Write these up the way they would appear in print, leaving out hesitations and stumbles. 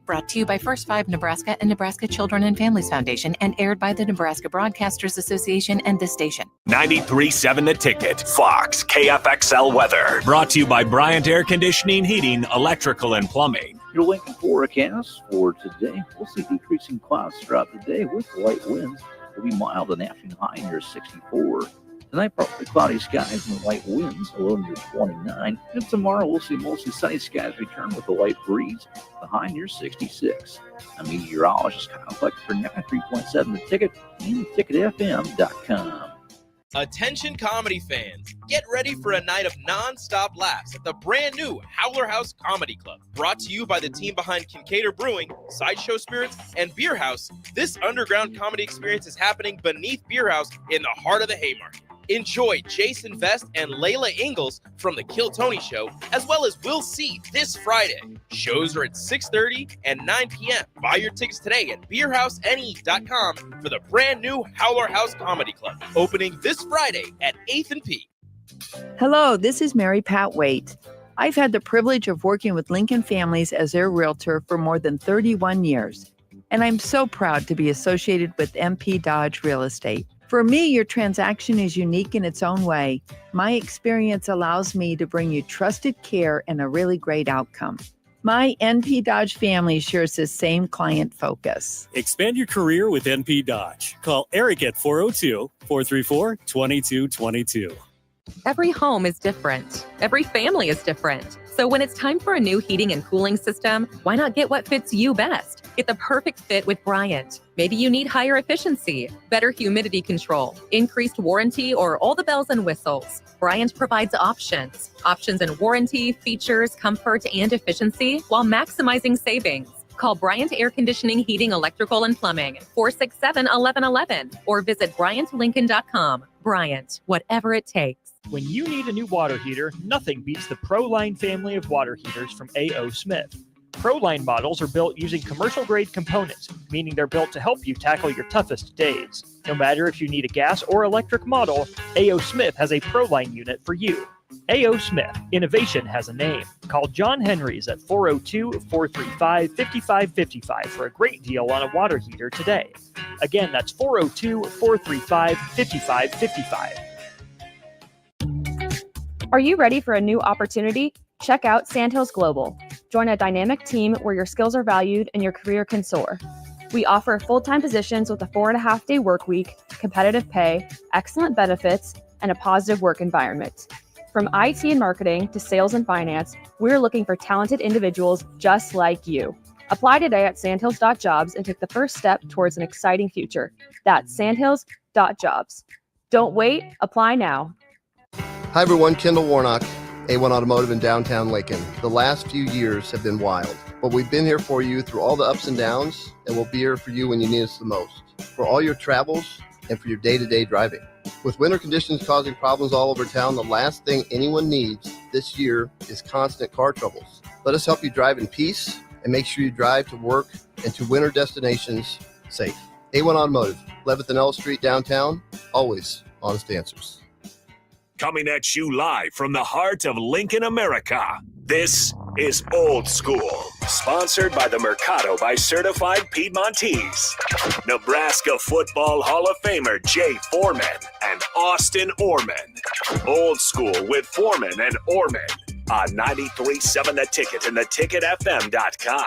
Brought to you by First Five Nebraska and Nebraska Children and Families Foundation and aired by the Nebraska Broadcasters Association and this station. 93.7 The Ticket, Fox, KFXL weather. Brought to you by Bryant Air Conditioning, Heating, Electrical, and Plumbing. Your Lincoln forecast for today, we'll see decreasing clouds throughout the day with light winds. Will be mild and afternoon high near 64. Tonight, partly cloudy skies and light winds, a low near 29. And tomorrow, we'll see mostly sunny skies return with a light breeze, the high near 66. I'm meteorologist Kyle Fleck for 93.7 The Ticket and ticketfm.com. Attention comedy fans, get ready for a night of non-stop laughs at the brand new Howler House Comedy Club. Brought to you by the team behind Kincaidor Brewing, Sideshow Spirits, and Beer House, this underground comedy experience is happening beneath Beer House in the heart of the Haymarket. Enjoy Jason Vest and Layla Ingalls from The Kill Tony Show, as well as Will C this Friday. Shows are at 6:30 and 9 p.m. Buy your tickets today at beerhousene.com for the brand new Howler House Comedy Club, opening this Friday at 8th and P. Hello, this is Mary Pat Waite. I've had the privilege of working with Lincoln families as their realtor for more than 31 years, and I'm so proud to be associated with MP Dodge Real Estate. For me, your transaction is unique in its own way. My experience allows me to bring you trusted care and a really great outcome. My NP Dodge family shares the same client focus. Expand your career with NP Dodge. Call Eric at 402-434-2222. Every home is different. Every family is different. So when it's time for a new heating and cooling system, why not get what fits you best? Get the perfect fit with Bryant. Maybe you need higher efficiency, better humidity control, increased warranty, or all the bells and whistles. Bryant provides options in warranty, features, comfort, and efficiency while maximizing savings. Call Bryant Air Conditioning, Heating, Electrical, and Plumbing, 467-1111, or visit BryantLincoln.com. Bryant, whatever it takes. When you need a new water heater, nothing beats the ProLine family of water heaters from A.O. Smith. ProLine models are built using commercial-grade components, meaning they're built to help you tackle your toughest days. No matter if you need a gas or electric model, A.O. Smith has a ProLine unit for you. A.O. Smith, innovation has a name. Call John Henrys at 402-435-5555 for a great deal on a water heater today. Again, that's 402-435-5555. Are you ready for a new opportunity? Check out Sandhills Global. Join a dynamic team where your skills are valued and your career can soar. We offer full-time positions with a 4.5-day work week, competitive pay, excellent benefits, and a positive work environment. From IT and marketing to sales and finance, we're looking for talented individuals just like you. Apply today at sandhills.jobs and take the first step towards an exciting future. That's sandhills.jobs. Don't wait, apply now. Hi everyone, Kendall Warnock, A1 Automotive in downtown Lincoln. The last few years have been wild, but we've been here for you through all the ups and downs, and we'll be here for you when you need us the most, for all your travels and for your day-to-day driving. With winter conditions causing problems all over town, the last thing anyone needs this year is constant car troubles. Let us help you drive in peace and make sure you drive to work and to winter destinations safe. A1 Automotive, 11th and L Street downtown, always honest answers. Coming at you live from the heart of Lincoln, America. This is Old School, sponsored by the Mercado by Certified Piedmontese. Nebraska Football Hall of Famer Jay Foreman and Austin Oerman. Old School with Foreman and Oerman on 93.7 The Ticket and theticketfm.com.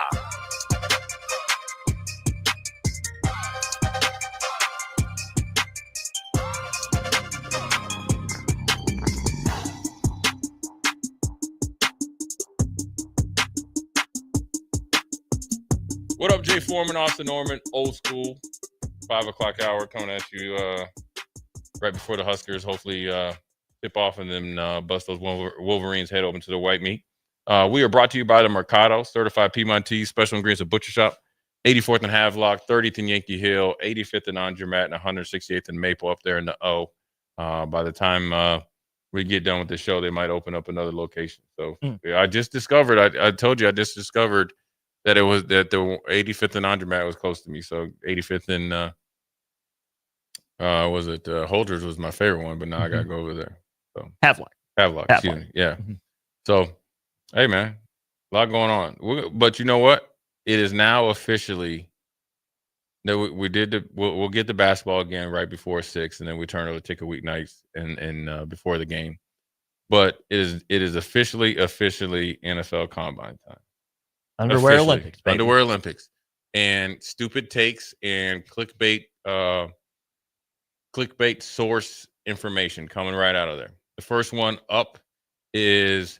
What up, Jay Foreman, Austin Oerman, Old School, 5 o'clock hour coming at you right before the Huskers hopefully tip off and then bust those Wolverines head open to the white meat. We are brought to you by the Mercado, Certified Piedmontese, Special Ingredients of Butcher Shop, 84th and Havelock, 30th and Yankee Hill, 85th and Andromat, and 168th and Maple up there in the O. By the time we get done with the show, they might open up another location. So yeah, I just discovered, I told you, I just discovered that the 85th and Andromat was close to me. So 85th and Holders was my favorite one, but now I gotta go over there. So Havelock, excuse me. Yeah. So hey man, a lot going on. But you know what? it is now officially. No, we'll get the basketball again right before 6, and then we turn over ticket weeknights and before the game. But it is officially NFL Combine time. Underwear Officially. Olympics, baby. Underwear Olympics, and stupid takes and clickbait source information coming right out of there. The first one up is,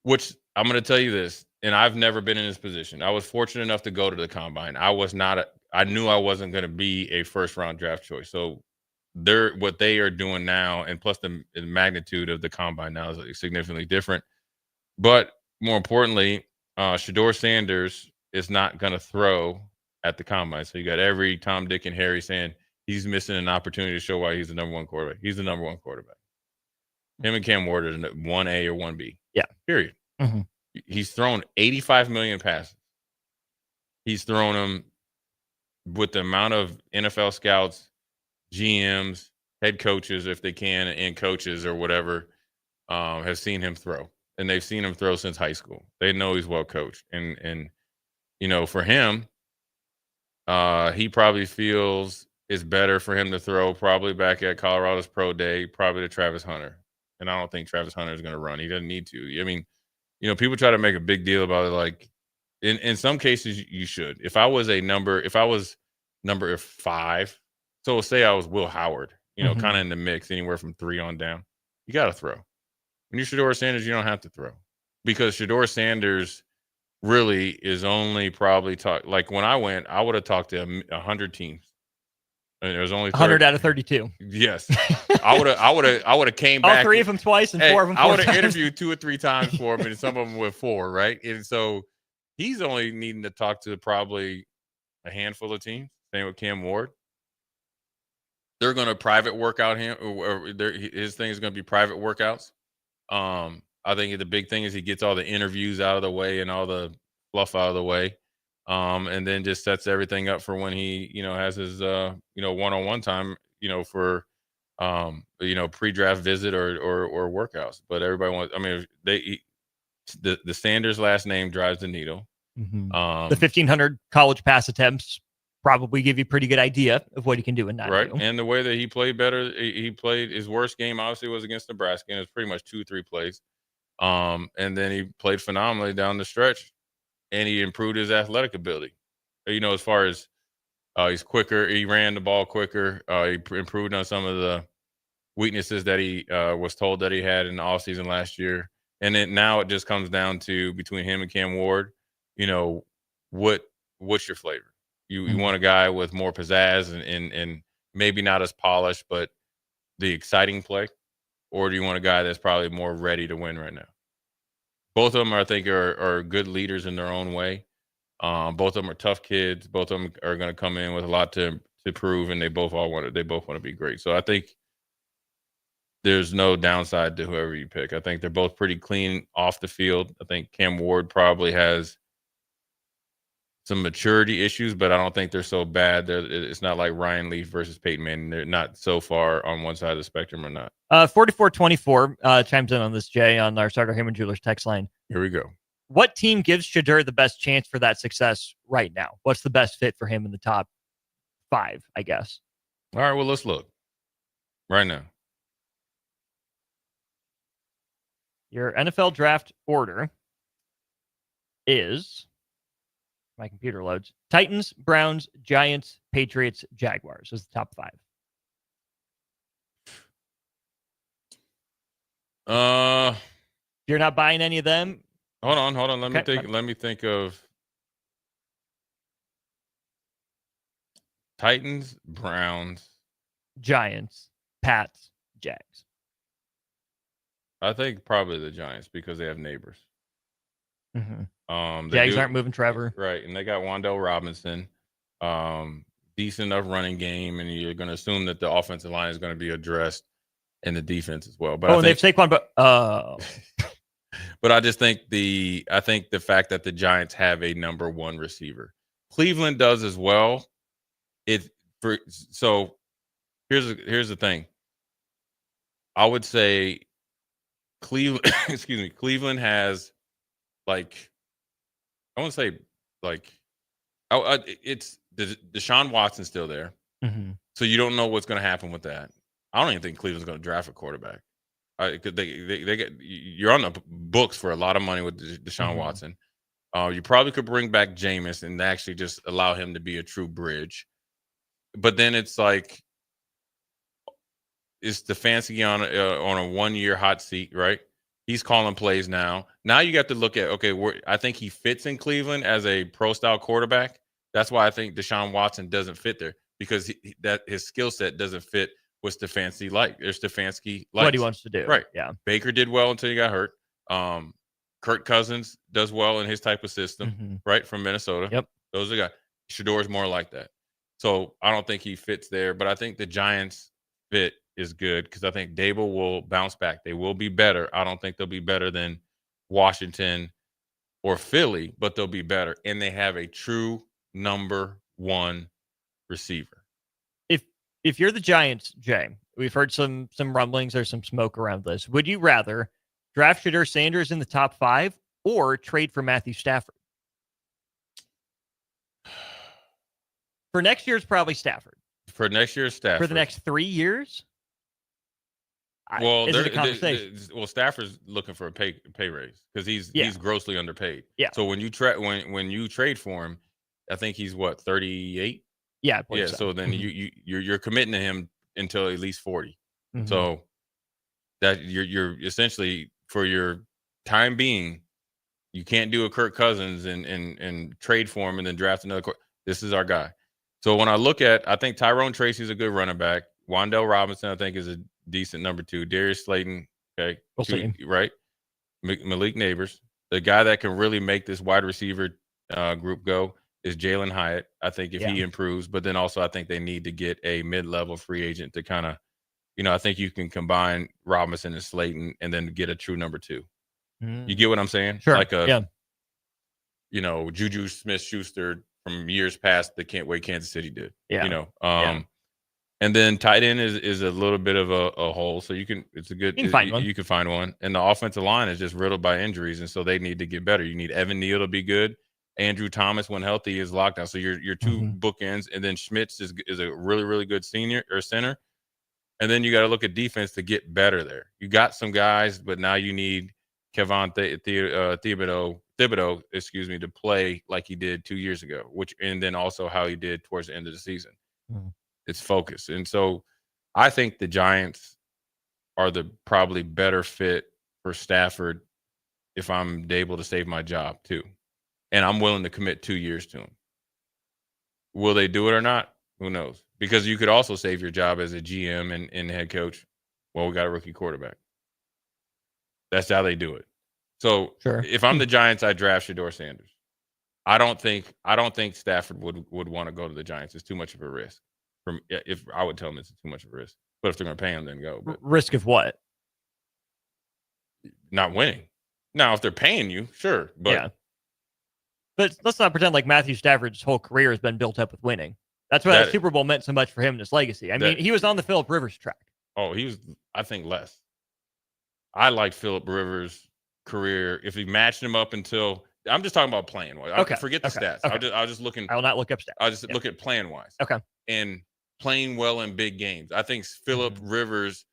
which I'm going to tell you this, and I've never been in this position. I was fortunate enough to go to the Combine. I knew I wasn't going to be a first-round draft choice. So what they are doing now, and plus the magnitude of the Combine now is significantly different. But more importantly, Shedeur Sanders is not going to throw at the Combine. So you got every Tom, Dick, and Harry saying he's missing an opportunity to show why he's the number one quarterback. He's the number one quarterback. Him and Cam Ward are 1A or 1B. Yeah. Period. Mm-hmm. He's thrown 85 million passes. He's thrown them with the amount of NFL scouts, GMs, head coaches, if they can, and coaches or whatever, have seen him throw. And they've seen him throw since high school. They know he's well coached. And for him, he probably feels it's better for him to throw probably back at Colorado's pro day, probably to Travis Hunter. And I don't think Travis Hunter is going to run. He doesn't need to. I mean, people try to make a big deal about it. Like in some cases you should. If I was number 5, so say I was Will Howard, kind of in the mix, anywhere from 3 on down, you got to throw. When you're Shedeur Sanders, you don't have to throw, because Shedeur Sanders really is only probably like when I went, I would have talked to 100 teams. And there was only 100 out of 32. Yes, I would have came back. All 3 of them twice and 4 of them. I would have interviewed 2 or 3 times for him, and some of them with 4, right? And so he's only needing to talk to probably a handful of teams. Same with Cam Ward. They're going to private workout him, or his thing is going to be private workouts. I think the big thing is he gets all the interviews out of the way and all the fluff out of the way. And then just sets everything up for when he, has his, one-on-one time, for, pre-draft visit or workouts. But everybody wants, the Sanders last name drives the needle. Mm-hmm. The 1,500 college pass attempts probably give you a pretty good idea of what he can do and not right. do. And the way that he played better, he played his worst game, obviously, was against Nebraska, and it was pretty much 2-3 plays. And then he played phenomenally down the stretch. And he improved his athletic ability. As far as he's quicker, he ran the ball quicker. He improved on some of the weaknesses that he was told that he had in the offseason last year. And then now it just comes down to, between him and Cam Ward, what's your flavor? You want a guy with more pizzazz and maybe not as polished, but the exciting play? Or do you want a guy that's probably more ready to win right now? Both of them, I think, are good leaders in their own way. Both of them are tough kids. Both of them are going to come in with a lot to prove, and they both want to be great. So I think there's no downside to whoever you pick. I think they're both pretty clean off the field. I think Cam Ward probably has some maturity issues, but I don't think they're so bad. It's not like Ryan Leaf versus Peyton Manning. They're not so far on one side of the spectrum or not. 4424 chimes in on this, Jay, on our Starter Heyman Jewelers text line. Here we go. What team gives Shedeur the best chance for that success right now? What's the best fit for him in the top 5, I guess? All right, well, let's look right now. Your NFL draft order is, my computer loads, Titans, Browns, Giants, Patriots, Jaguars is the top 5. You're not buying any of them? Hold on. Let me think of Titans, Browns, Giants, Pats, Jags. I think probably the Giants, because they have neighbors. Mm-hmm. Jags aren't moving Trevor. Right, and they got Wan'Dale Robinson. Decent enough running game, and you're going to assume that the offensive line is going to be addressed in the defense as well. But and they've Saquon, but but I just think the fact that the Giants have a number 1 receiver, Cleveland does as well. So here's the thing. I would say Cleveland has, like, I wouldn't say like, it's Deshaun Watson's still there. Mm-hmm. So you don't know what's going to happen with that. I don't even think Cleveland's going to draft a quarterback. They get, you're on the books for a lot of money with Deshaun Mm-hmm. Watson. You probably could bring back Jameis and actually just allow him to be a true bridge. But then it's like, it's Stefanski on a 1-year hot seat, right? He's calling plays now. Now you got to look at, okay, I think he fits in Cleveland as a pro-style quarterback. That's why I think Deshaun Watson doesn't fit there, because that his skill set doesn't fit what Stefanski like. There's Stefanski likes What he wants to do. Right. Yeah. Baker did well until he got hurt. Kirk Cousins does well in his type of system, Mm-hmm. right, from Minnesota. Yep. Those are guys. Shador's more like that. So I don't think he fits there, but I think the Giants fit is good because I think Dable will bounce back. They will be better. I don't think they'll be better than Washington or Philly, but they'll be better. And they have a true number one receiver. If you're the Giants, Jay, we've heard some rumblings, there's some smoke around this. Would you rather draft Shedeur Sanders in the top 5 or trade for Matthew Stafford? For next year's probably Stafford. For next year's Stafford. For the next 3 years? Well, is it a conversation? Well, Stafford's looking for a pay raise because he's grossly underpaid. Yeah. So when you trade for him, I think he's what, 38? Yeah. Yeah. So then you're committing to him until at least 40. Mm-hmm. So that you're essentially, for your time being, you can't do a Kirk Cousins and trade for him and then draft another. This is our guy. So when I look at, I think Tyrone Tracy's a good running back. Wan'Dale Robinson, I think, is a decent number 2. Darius Slayton, okay, we'll see. Right? Malik Neighbors, the guy that can really make this wide receiver group go is Jalen Hyatt. I think if he improves, but then also I think they need to get a mid-level free agent to kind of, I think you can combine Robinson and Slayton and then get a true number 2. You get what I'm saying? Sure. Like Juju Smith-Schuster from years past the Kansas City did. Yeah. And then tight end is a little bit of a hole. So you can find one. You can find one. And the offensive line is just riddled by injuries. And so they need to get better. You need Evan Neal to be good. Andrew Thomas, when healthy, is locked down. So your 2 bookends. And then Schmitz is a really, really good senior or center. And then you got to look at defense to get better there. You got some guys, but now you need Kevon Thibodeau, to play like he did 2 years ago, and then also how he did towards the end of the season. Mm-hmm. It's focus. And so I think the Giants are the probably better fit for Stafford if I'm able to save my job too. And I'm willing to commit 2 years to him. Will they do it or not? Who knows? Because you could also save your job as a GM and head coach. Well, we got a rookie quarterback. That's how they do it. So if I'm the Giants, I draft Shedeur Sanders. I don't think Stafford would want to go to the Giants. It's too much of a risk. If I would tell him it's too much of a risk. But if they're going to pay him, then go. But risk of what? Not winning. Now, if they're paying you, sure. But let's not pretend like Matthew Stafford's whole career has been built up with winning. That's why that Super Bowl meant so much for him and his legacy. I mean, he was on the Phillip Rivers track. Oh, he was, I think, less. I liked Phillip Rivers' career. If he matched him up until, I'm just talking about playing wise. Okay. Forget the stats. Okay. I was just looking. I will not look up stats. I'll just look at playing wise. Okay. And playing well in big games. I think Phillip Rivers,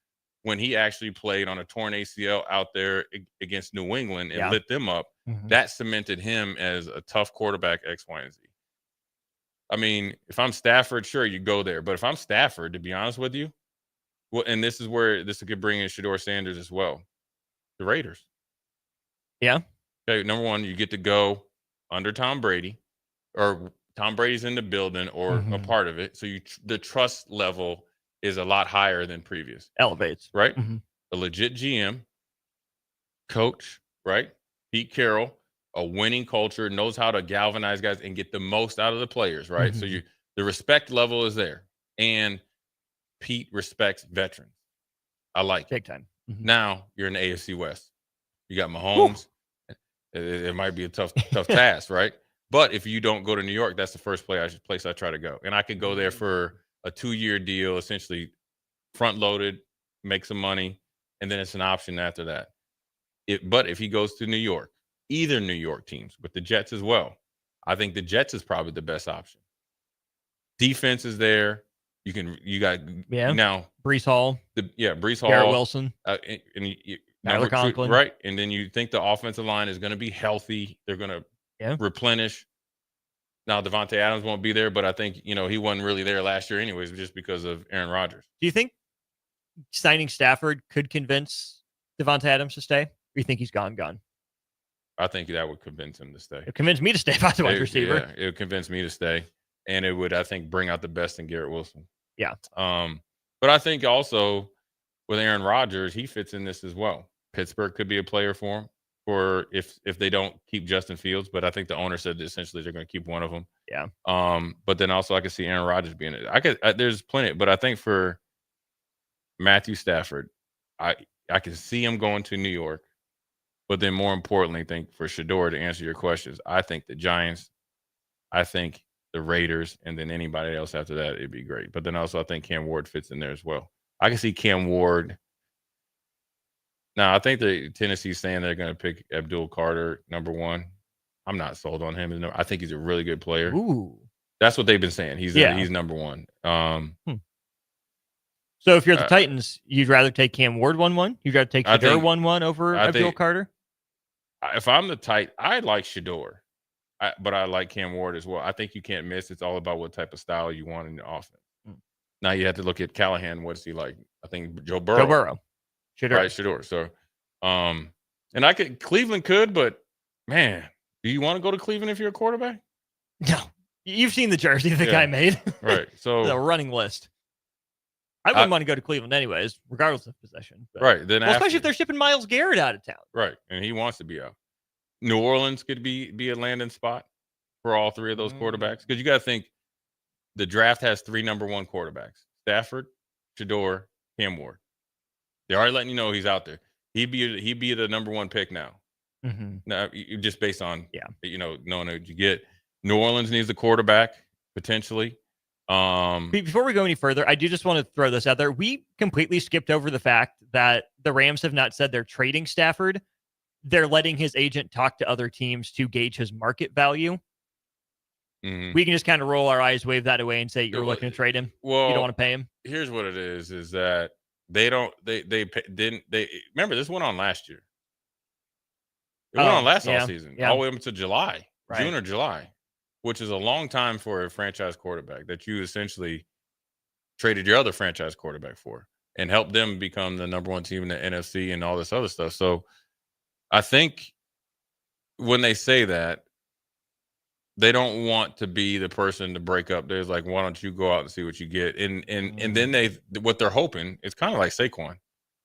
when he actually played on a torn ACL out there against New England and lit them up, that cemented him as a tough quarterback, X, Y, and Z. I mean, if I'm Stafford, sure, you go there. But if I'm Stafford, to be honest with you, well, and this is where this could bring in Shedeur Sanders as well, the Raiders. Yeah. Okay, number one, you get to go under Tom Brady, or Tom Brady's in the building or a part of it. So the trust level is a lot higher than previous. Elevates. Right? A legit GM, coach, right? Pete Carroll, a winning culture, knows how to galvanize guys and get the most out of the players, right? So the respect level is there. And Pete respects veterans. I like big time. Now you're in the AFC West. You got Mahomes. It might be a tough task, right? But if you don't go to New York, that's the first place I try to go. And I could go there for a 2-year deal, essentially front loaded, make some money, and then it's an option after that. But if he goes to New York, either New York teams, with the Jets as well, I think the Jets is probably the best option. Defense is there. You got now Brees Hall. Brees Hall, Garrett Wilson, Tyler Conklin, right? And then you think the offensive line is going to be healthy. They're going to replenish. Now Devontae Adams won't be there, but I think he wasn't really there last year, anyways, just because of Aaron Rodgers. Do you think signing Stafford could convince Devontae Adams to stay? Or you think he's gone? I think that would convince him to stay. It convinced me to stay if I was a wide receiver. Yeah, it would convince me to stay. And it would, I think, bring out the best in Garrett Wilson. Yeah. But I think also with Aaron Rodgers, he fits in this as well. Pittsburgh could be a player for him, or if they don't keep Justin Fields. But I think the owner said that essentially they're going to keep one of them. Yeah. But then also I could see Aaron Rodgers being it. There's plenty, but I think for Matthew Stafford, I can see him going to New York. But then more importantly, I think for Shador, to answer your questions, I think the Giants, I think the Raiders, and then anybody else after that, it'd be great. But then also I think Cam Ward fits in there as well. I can see Cam Ward. Now, I think the Tennessee's saying they're going to pick Abdul Carter, number 1. I'm not sold on him. I think he's a really good player. Ooh. That's what they've been saying. He's number 1. So if you're the Titans, you'd rather take Cam Ward 1-1? You'd rather take Shador 1-1 over Abdul Carter? If I'm the Titans, I like Shador. But I like Cam Ward as well. I think you can't miss. It's all about what type of style you want in the offense. Now you have to look at Callahan. What's he like? I think Joe Burrow. Shador. Right, Shador. So, and Cleveland could, but man, do you want to go to Cleveland if you're a quarterback? No. You've seen the jersey the guy made. Right. So the running list. I wouldn't want to go to Cleveland anyways, regardless of possession. But, right. Then especially if they're shipping Myles Garrett out of town. Right. And he wants to be out. New Orleans could be a landing spot for all 3 of those quarterbacks. Because you got to think the draft has 3 number 1 quarterbacks: Stafford, Shador, Cam Ward. They're already letting you know he's out there. He'd be the number 1 pick now. Mm-hmm. Now, just based on knowing what you get. New Orleans needs a quarterback potentially. Before we go any further, I do just want to throw this out there. We completely skipped over the fact that the Rams have not said they're trading Stafford. They're letting his agent talk to other teams to gauge his market value. Mm-hmm. We can just kind of roll our eyes, wave that away, and say you're looking to trade him. Well, you don't want to pay him. Here's what it is that they remember this went on last year. It went on last offseason, all the way up to July, June or July, which is a long time for a franchise quarterback that you essentially traded your other franchise quarterback for and helped them become the number 1 team in the NFC and all this other stuff. So I think when they say that, they don't want to be the person to break up. There's like, why don't you go out and see what you get? And then what they're hoping, it's kind of like Saquon.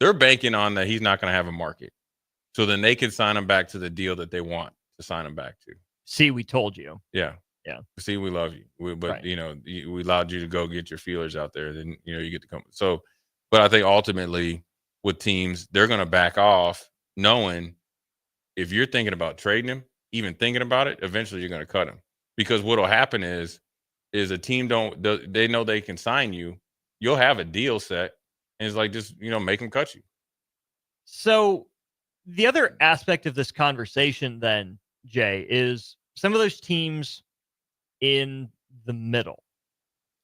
They're banking on that he's not going to have a market. So then they can sign him back to the deal that they want to sign him back to. See, we told you. Yeah. Yeah. See, we love you. We allowed you to go get your feelers out there. Then, you get to come. So, but I think ultimately with teams, they're going to back off knowing if you're thinking about trading him, even thinking about it, eventually you're going to cut him. Because what'll happen is a team they know they can sign you. You'll have a deal set, and it's like, just, make them cut you. So the other aspect of this conversation then, Jay, is some of those teams in the middle.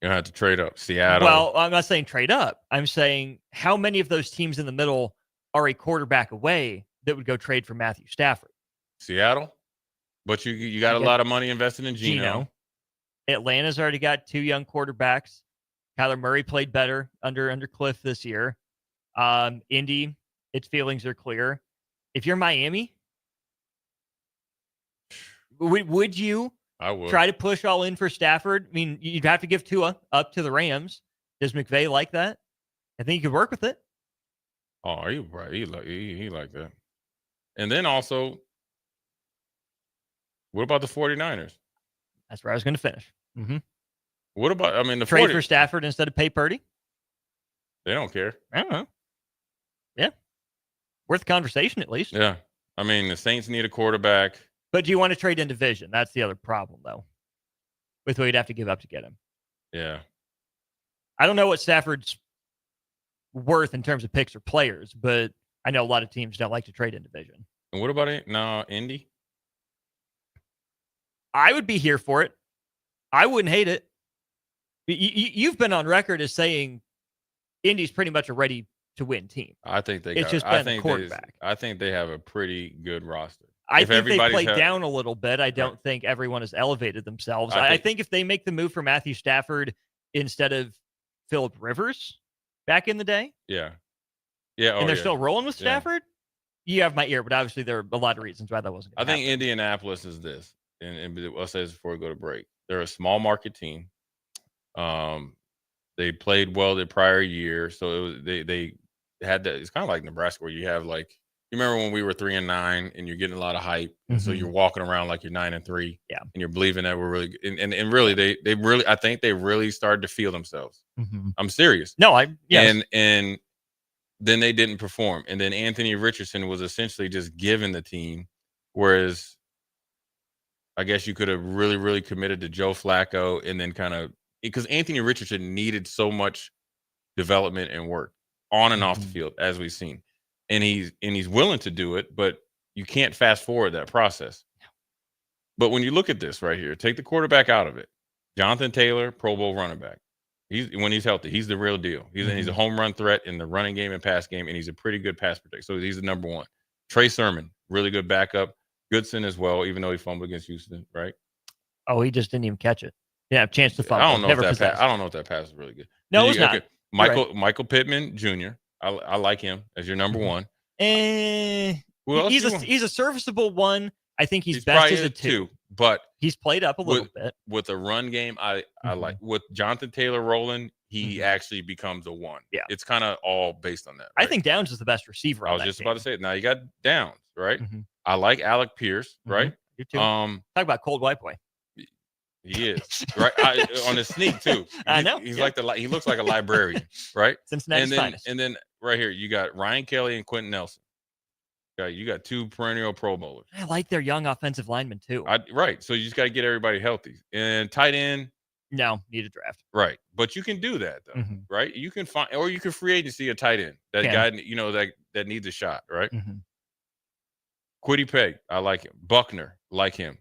You're going to have to trade up. Seattle. Well, I'm not saying trade up. I'm saying how many of those teams in the middle are a quarterback away that would go trade for Matthew Stafford? Seattle. But you got a lot of money invested in Geno. Atlanta's already got 2 young quarterbacks. Kyler Murray played better under Cliff this year. Indy, its feelings are clear. If you're Miami, would you I would try to push all in for Stafford? I mean, you'd have to give Tua up to the Rams. Does McVay like that? I think you could work with it. Oh, are you right? He like that. And then also, what about the 49ers? That's where I was going to finish. Mm-hmm. What about, the trade for Stafford instead of pay Purdy? They don't care. I don't know. Yeah. Worth conversation at least. Yeah. The Saints need a quarterback. But do you want to trade in division? That's the other problem, though, with what you'd have to give up to get him. Yeah. I don't know what Stafford's worth in terms of picks or players, but I know a lot of teams don't like to trade in division. And what about Indy? I would be here for it. I wouldn't hate it. You've been on record as saying Indy's pretty much a ready to win team. I think they. It's just been the quarterback. I think they have a pretty good roster. I think they played down a little bit. I don't think everyone has elevated themselves. I think if they make the move for Matthew Stafford instead of Phillip Rivers back in the day, and they're still rolling with Stafford, you have my ear. But obviously, there are a lot of reasons why that wasn't going to happen. I think Indianapolis is this, and I'll say this before we go to break. They're a small market team. They played well the prior year, so it was they had that. It's kind of like Nebraska, where you have like, you remember when we were 3-9 and you're getting a lot of hype, and so you're walking around like you're 9-3, and you're believing that we're really and really they really, I think they really started to feel themselves. I'm serious. No, and then they didn't perform, and then Anthony Richardson was essentially just given the team, whereas I guess you could have really committed to Joe Flacco, and then kind of, because Anthony Richardson needed so much development and work on and off the field, as we've seen. And he's willing to do it, but you can't fast forward that process. But when you look at this right here, take the quarterback out of it. Jonathan Taylor, Pro Bowl running back. When he's healthy, he's the real deal. He's a home run threat in the running game and pass game, and he's a pretty good pass protector. So he's the number one. Trey Sermon, really good backup. Goodson as well, even though he fumbled against Houston, right? Oh, he just didn't even catch it. Yeah, chance to fumble. I don't know if that pass is really good. No, it's not. Okay. Michael Pittman Jr. I like him as your number one. He's a serviceable one. I think he's best as a two, but he's played up a little bit with a run game. I like with Jonathan Taylor rolling. He actually becomes a one. Yeah, it's kind of all based on that. Right? I think Downs is the best receiver. I was just about to say it. Now you got Downs, right? I like Alec Pierce, right? You too. Talk about cold white boy. He is right on the sneak too. I know. He's like he looks like a librarian, right? Cincinnati's finest. And then right here you got Ryan Kelly and Quentin Nelson. You got two perennial Pro Bowlers. I like their young offensive linemen too. Right. So you just got to get everybody healthy. And tight end. No, need a draft. Right. But you can do that though, right? You can find, or you can free agency a tight end. That guy, that needs a shot, right? Quiddy Pay, I like him. Buckner, like him.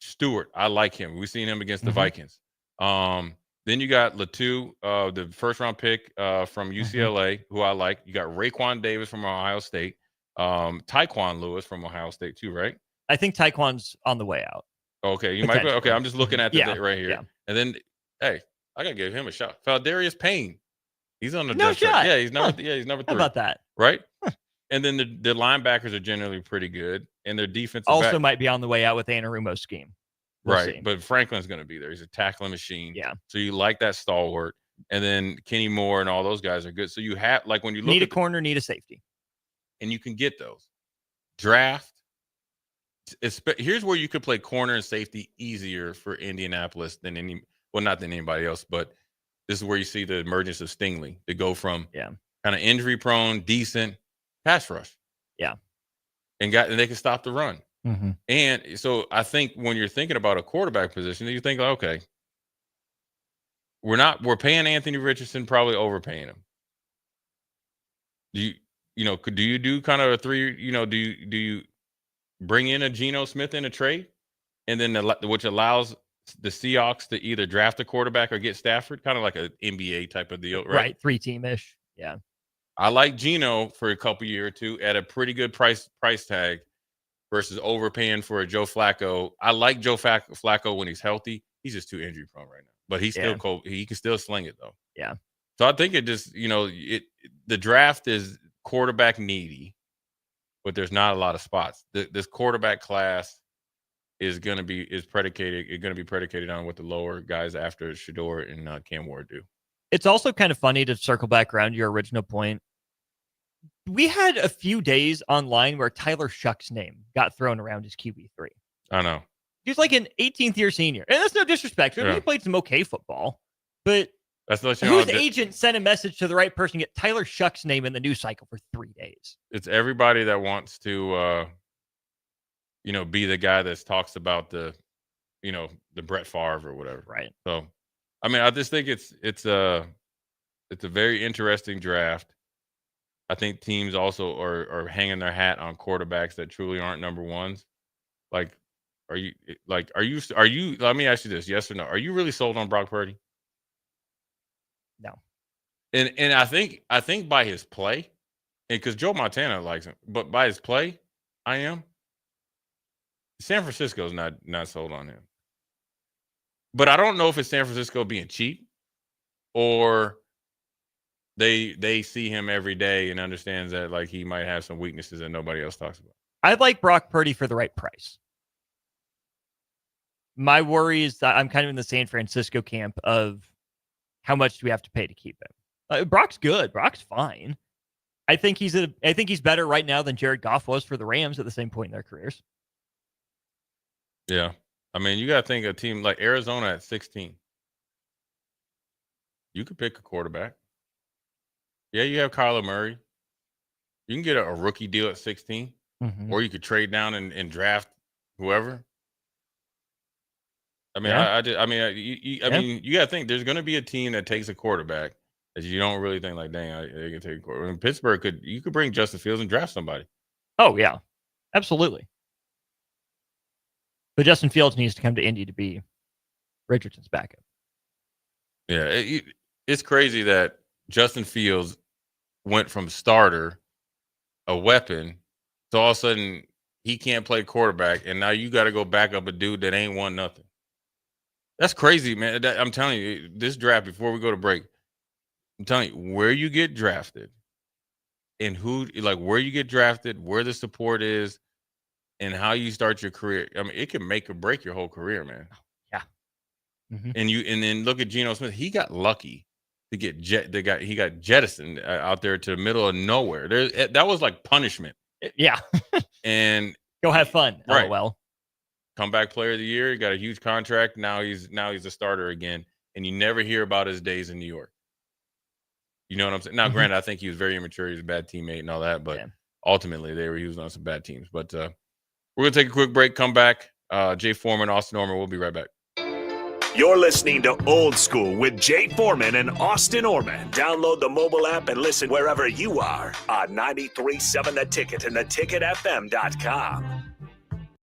Stewart, I like him. We've seen him against the Vikings. Then you got Latu, the first round pick from UCLA, who I like. You got Raekwon Davis from Ohio State. Tyquan Lewis from Ohio State too, right? I think Tyquan's on the way out. Okay, you might be. Okay, I'm just looking at the right here. Yeah. And then, hey, I gotta give him a shot. Darius Payne, he's on the shot. Yeah, he's number 3. How about that? Right? And then the linebackers are generally pretty good, and their defense also might be on the way out with Anarumo's scheme. We'll see. But Franklin's going to be there. He's a tackling machine. Yeah. So you like that stalwart, and then Kenny Moore and all those guys are good. So you have, like, when you look need a corner, need a safety, and you can get those. Draft. Here's where you could play corner and safety easier for Indianapolis than not than anybody else, but this is where you see the emergence of Stingley to go from kind of injury prone, decent pass rush. Yeah. And they can stop the run. And so I think when you're thinking about a quarterback position, you think, okay, we're paying Anthony Richardson, probably overpaying him. Do you do kind of a 3, do you bring in a Geno Smith in a trade, and then which allows the Seahawks to either draft a quarterback or get Stafford, kind of like an NBA type of deal, right? 3-team-ish. Yeah. I like Geno for a couple year or two at a pretty good price tag versus overpaying for a Joe Flacco. I like Joe Flacco when he's healthy. He's just too injury prone right now, but he's still cold. He can still sling it though. Yeah. So I think it just, the draft is quarterback needy, but there's not a lot of spots. This quarterback class is going to be predicated on what the lower guys after Shador and Cam Ward do. It's also kind of funny to circle back around your original point. We had a few days online where Tyler Shuck's name got thrown around as QB3. I know. He's like an 18th year senior. And that's no disrespect. He played some okay football. But whose agent sent a message to the right person to get Tyler Shuck's name in the news cycle for 3 days? It's everybody that wants to, be the guy that talks about the Brett Favre or whatever. Right. So, I mean, I just think it's a very interesting draft. I think teams also are hanging their hat on quarterbacks that truly aren't number ones. Like Are you let me ask you this, yes or no? Are you really sold on Brock Purdy? No. And I think by his play, and because Joe Montana likes him, but by his play, I am. San Francisco's not sold on him. But I don't know if it's San Francisco being cheap or they see him every day and understands that like he might have some weaknesses that nobody else talks about. I'd like Brock Purdy for the right price. My worry is that I'm kind of in the San Francisco camp of how much do we have to pay to keep him. Brock's good. Brock's fine. I think he's better right now than Jared Goff was for the Rams at the same point in their careers. Yeah. I mean, you got to think a team like Arizona at 16. You could pick a quarterback. Yeah, you have Kyler Murray. You can get a rookie deal at 16, or you could trade down and draft whoever. I mean, Yeah. I mean, you got to think there's going to be a team that takes a quarterback that you don't really think like, dang, they can take a quarterback. In Pittsburgh you could bring Justin Fields and draft somebody. Oh yeah, absolutely. But Justin Fields needs to come to Indy to be Richardson's backup. Yeah, it's crazy that Justin Fields went from starter, a weapon, to all of a sudden he can't play quarterback, and now you got to go back up a dude that ain't won nothing. That's crazy, man. I'm telling you, this draft, before we go to break, I'm telling you, where you get drafted and where you get drafted, where the support is, and how you start your career. I mean, it can make or break your whole career, man. Yeah. Mm-hmm. And then look at Geno Smith. He got lucky to get he got jettisoned out there to the middle of nowhere. That was like punishment. Yeah. And go have fun. Right. LOL. Comeback player of the year. He got a huge contract. Now he's a starter again, and you never hear about his days in New York. You know what I'm saying? Now, granted, I think he was very immature. He was a bad teammate and all that, but ultimately he was on some bad teams. But we're going to take a quick break, come back. Jay Foreman, Austin Oerman, we'll be right back. You're listening to Old School with Jay Foreman and Austin Oerman. Download the mobile app and listen wherever you are on 93.7 The Ticket and theticketfm.com.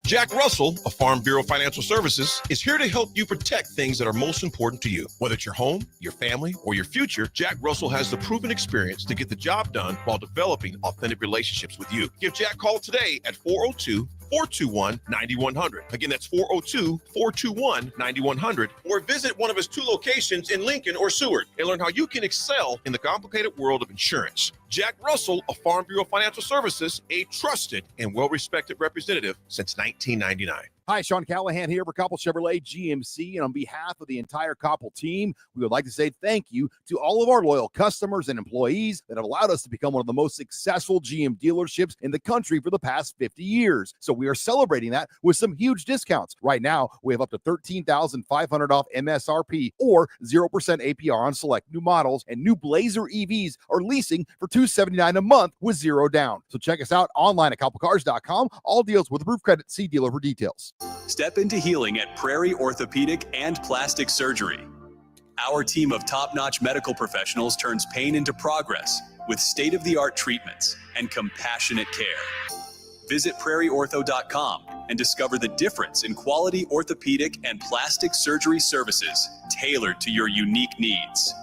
Jack Russell of Farm Bureau Financial Services is here to help you protect things that are most important to you. Whether it's your home, your family, or your future, Jack Russell has the proven experience to get the job done while developing authentic relationships with you. Give Jack a call today at 402-421-9100. Again, that's 402-421-9100. Or visit one of his 2 locations in Lincoln or Seward and learn how you can excel in the complicated world of insurance. Jack Russell of Farm Bureau Financial Services, a trusted and well-respected representative since 1999. Hi, Sean Callahan here for Koppel Chevrolet GMC, and on behalf of the entire Koppel team, we would like to say thank you to all of our loyal customers and employees that have allowed us to become one of the most successful GM dealerships in the country for the past 50 years. So we are celebrating that with some huge discounts. Right now, we have up to $13,500 off MSRP or 0% APR on select new models, and new Blazer EVs are leasing for $279 a month with 0 down. So check us out online at koppelcars.com. All deals with approved credit. See dealer for details. Step into healing at Prairie Orthopedic and Plastic Surgery. Our team of top-notch medical professionals turns pain into progress with state-of-the-art treatments and compassionate care. Visit prairieortho.com and discover the difference in quality orthopedic and plastic surgery services tailored to your unique needs.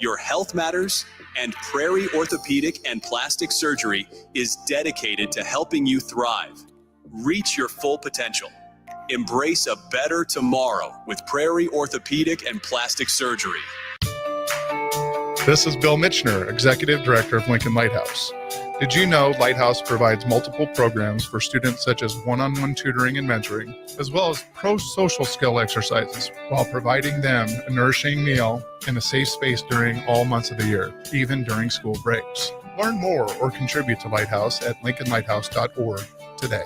Your health matters, and Prairie Orthopedic and Plastic Surgery is dedicated to helping you thrive. Reach your full potential. Embrace a better tomorrow with Prairie Orthopedic and Plastic Surgery. This is Bill Mitchner, Executive Director of Lincoln Lighthouse. Did you know Lighthouse provides multiple programs for students such as one-on-one tutoring and mentoring, as well as pro-social skill exercises, while providing them a nourishing meal and a safe space during all months of the year, even during school breaks? Learn more or contribute to Lighthouse at lincolnlighthouse.org today.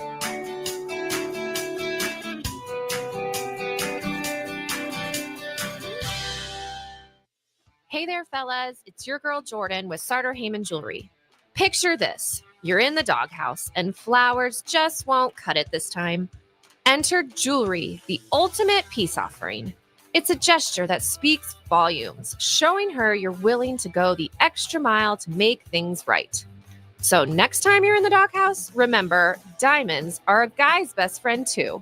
Hey there, fellas. It's your girl Jordan with Sartor Heyman Jewelry. Picture this. You're in the doghouse and flowers just won't cut it this time. Enter jewelry, the ultimate peace offering. It's a gesture that speaks volumes, showing her you're willing to go the extra mile to make things right. So next time you're in the doghouse, remember, diamonds are a guy's best friend too.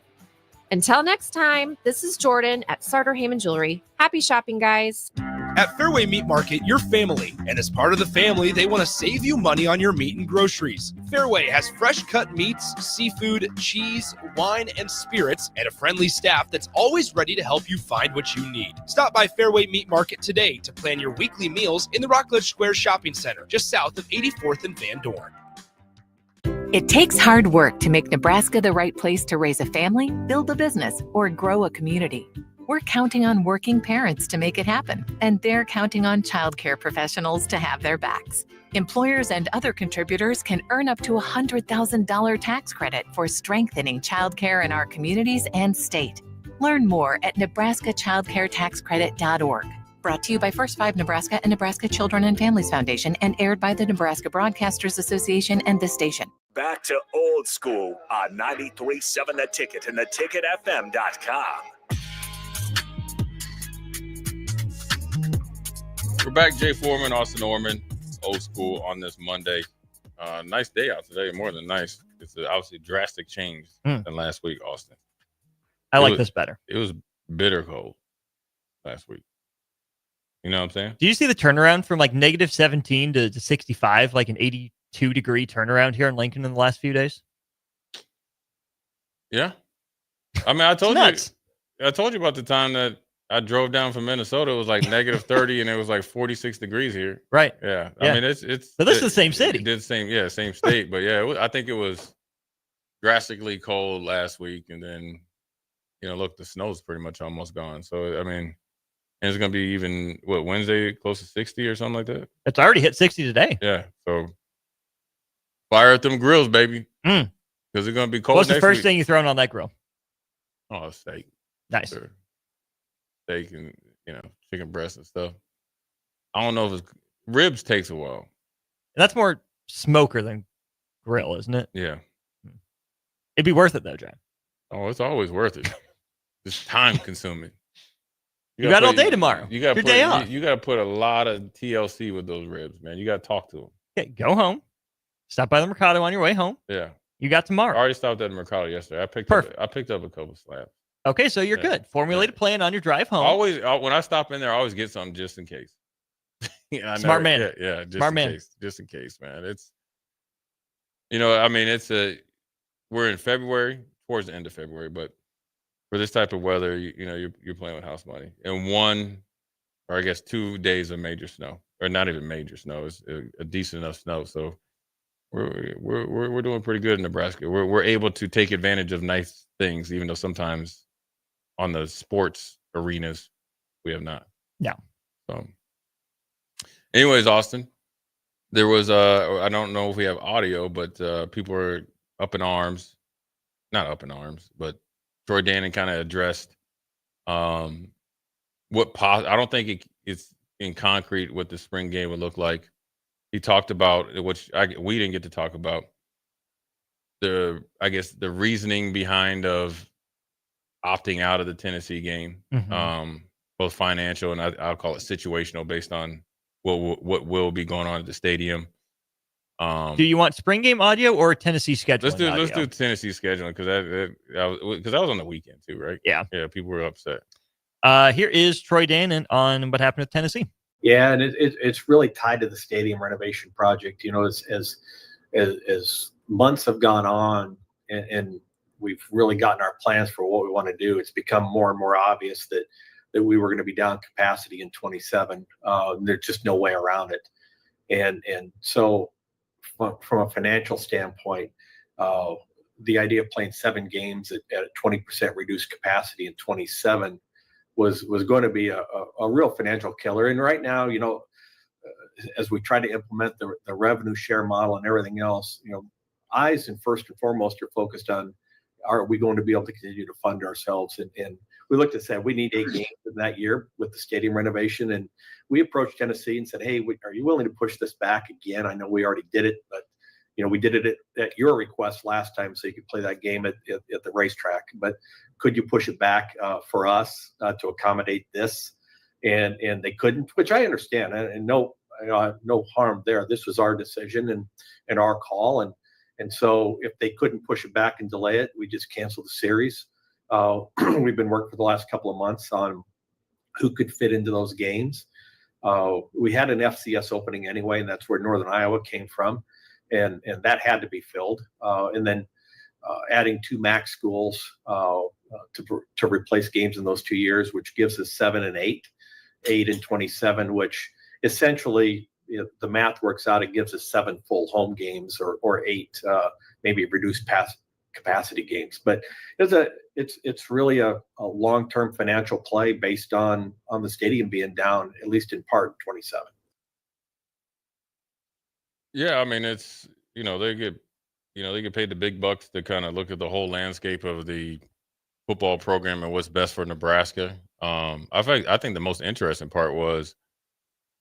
Until next time, this is Jordan at Sartor Heyman Jewelry. Happy shopping, guys. At Fairway Meat Market, you're family, and as part of the family, they want to save you money on your meat and groceries. Fairway has fresh cut meats, seafood, cheese, wine, and spirits, and a friendly staff that's always ready to help you find what you need. Stop by Fairway Meat Market today to plan your weekly meals in the Rockledge Square Shopping Center, just south of 84th and Van Dorn. It takes hard work to make Nebraska the right place to raise a family, build a business, or grow a community. We're counting on working parents to make it happen, and they're counting on childcare professionals to have their backs. Employers and other contributors can earn up to a $100,000 tax credit for strengthening childcare in our communities and state. Learn more at nebraskachildcaretaxcredit.org. Brought to you by First 5 Nebraska and Nebraska Children and Families Foundation, and aired by the Nebraska Broadcasters Association and this station. Back to old school on 93.7 The Ticket and theticketfm.com. We're back. Jay Foreman, Austin Oerman, old school on this Monday. Nice day out today. More than nice. It's obviously a drastic change than last week, Austin. I like this better. It was bitter cold last week. You know what I'm saying? Do you see the turnaround from like negative 17 to 65, like an 82-degree turnaround here in Lincoln in the last few days? Yeah. I mean, I told you about the time that I drove down from Minnesota. It was like negative 30 and it was like 46 degrees here. Right. Yeah. Yeah. I mean, it's. But this is the same city. It did the same. Yeah, same state. But yeah, I think it was drastically cold last week, and then look, the snow's pretty much almost gone. So I mean, and it's gonna be even Wednesday close to 60 or something like that. It's already hit 60 today. Yeah. So fire at them grills, baby. Because it's gonna be cold. What's the first thing you throwing on that grill? Oh, steak. Nice. Sure. Steak and chicken breast and stuff. I don't know if it's ribs takes a while. And that's more smoker than grill, isn't it? Yeah. It'd be worth it though, John. Oh, it's always worth it. It's time consuming. You got all day tomorrow. You got your day off. You got to put a lot of TLC with those ribs, man. You got to talk to them. Okay, go home. Stop by the Mercado on your way home. Yeah. You got tomorrow. I already stopped at the Mercado yesterday. I picked up a couple slabs. Okay, so you're good. Formulate a plan on your drive home. Always, when I stop in there, I always get something just in case. Smart man. Yeah, Smart man. Just in case, man. It's, I mean, we're in February, towards the end of February, but for this type of weather, you're playing with house money. And 1, or I guess 2 days of major snow, or not even major snow, it's a decent enough snow. So we're doing pretty good in Nebraska. We're able to take advantage of nice things, even though sometimes on the sports arenas we have not. Yeah. So anyways, Austin, there was I don't know if we have audio, but people are up in arms. Not up in arms, but Troy Dannon kind of addressed I don't think it's in concrete what the spring game would look like. He talked about, which we didn't get to talk about, the reasoning behind of opting out of the Tennessee game, both financial and I'll call it situational, based on what will be going on at the stadium. Do you want spring game audio or Tennessee scheduling? Let's do Tennessee scheduling, because that was on the weekend too, right? Yeah. Yeah, people were upset. Here is Troy Dannon on what happened at Tennessee. Yeah, and it's really tied to the stadium renovation project. As months have gone on and we've really gotten our plans for what we want to do, it's become more and more obvious that we were going to be down capacity in 27. There's just no way around it. And so from a financial standpoint, the idea of playing 7 games at a 20% reduced capacity in 27 was going to be a real financial killer. And right now, as we try to implement the revenue share model and everything else, eyes and first and foremost are focused on, are we going to be able to continue to fund ourselves? And we looked and said, we need 8 games in that year with the stadium renovation. And we approached Tennessee and said, hey, are you willing to push this back again? I know we already did it, but we did it at your request last time so you could play that game at the racetrack. But could you push it back for us to accommodate this? And they couldn't, which I understand. And no harm there. This was our decision and our call. And so if they couldn't push it back and delay it, we just canceled the series. We've been working for the last couple of months on who could fit into those games. We had an FCS opening anyway, and that's where Northern Iowa came from, and that had to be filled. And then adding 2 MAC schools to replace games in those 2 years, which gives us 7 and 8 and 27, which essentially, the math works out. It gives us 7 full home games or 8 maybe reduced capacity games. But it's really a long-term financial play based on the stadium being down, at least in part, in 27. Yeah, I mean, it's they get paid the big bucks to kind of look at the whole landscape of the football program and what's best for Nebraska. I think the most interesting part was,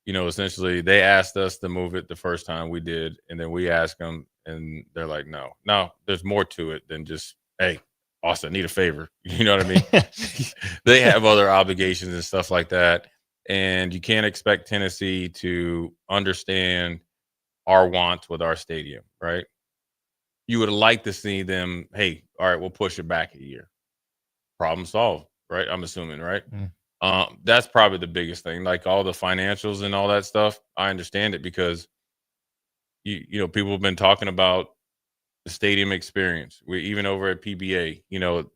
essentially they asked us to move it the first time we did, and then we asked them, and they're like, no, there's more to it than just, hey, Austin, need a favor. You know what I mean? They have other obligations and stuff like that, and you can't expect Tennessee to understand our wants with our stadium, right? You would like to see them, hey, all right, we'll push it back a year. Problem solved, right? I'm assuming, right? That's probably the biggest thing. Like all the financials and all that stuff, I understand it because people have been talking about the stadium experience. We even over at PBA,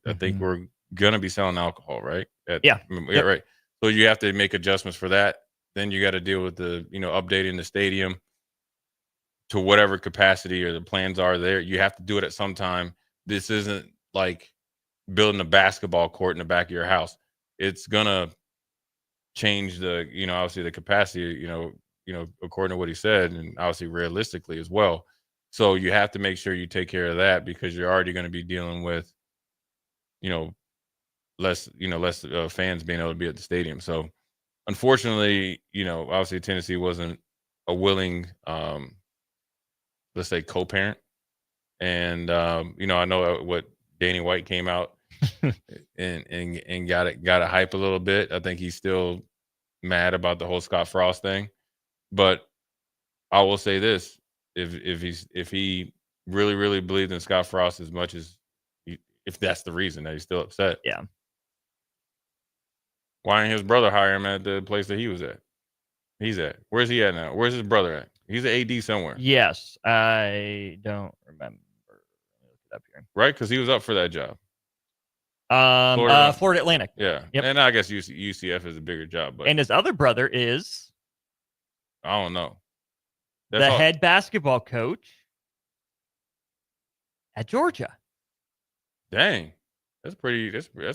I think we're gonna be selling alcohol, right? Yeah, right. So you have to make adjustments for that. Then you got to deal with the updating the stadium to whatever capacity or the plans are there. You have to do it at some time. This isn't like building a basketball court in the back of your house. It's gonna change the obviously the capacity according to what he said, and obviously realistically as well. So you have to make sure you take care of that because you're already going to be dealing with less fans being able to be at the stadium. So unfortunately, obviously Tennessee wasn't a willing let's say co-parent, and I know what Danny White came out and got it hype a little bit. I think he's still mad about the whole Scott Frost thing, but I will say this: if he really believed in Scott Frost as much as if that's the reason that he's still upset, yeah, why didn't his brother hire him at the place that he was at? He's at. Where's he at now? Where's his brother at? He's an AD somewhere. Yes, I don't remember. Let me look it up here. Right, because he was up for that job. Florida Atlantic. Yeah. Yep. And I guess UCF is a bigger job, but And his other brother is I don't know. the head basketball coach at Georgia. Dang. That's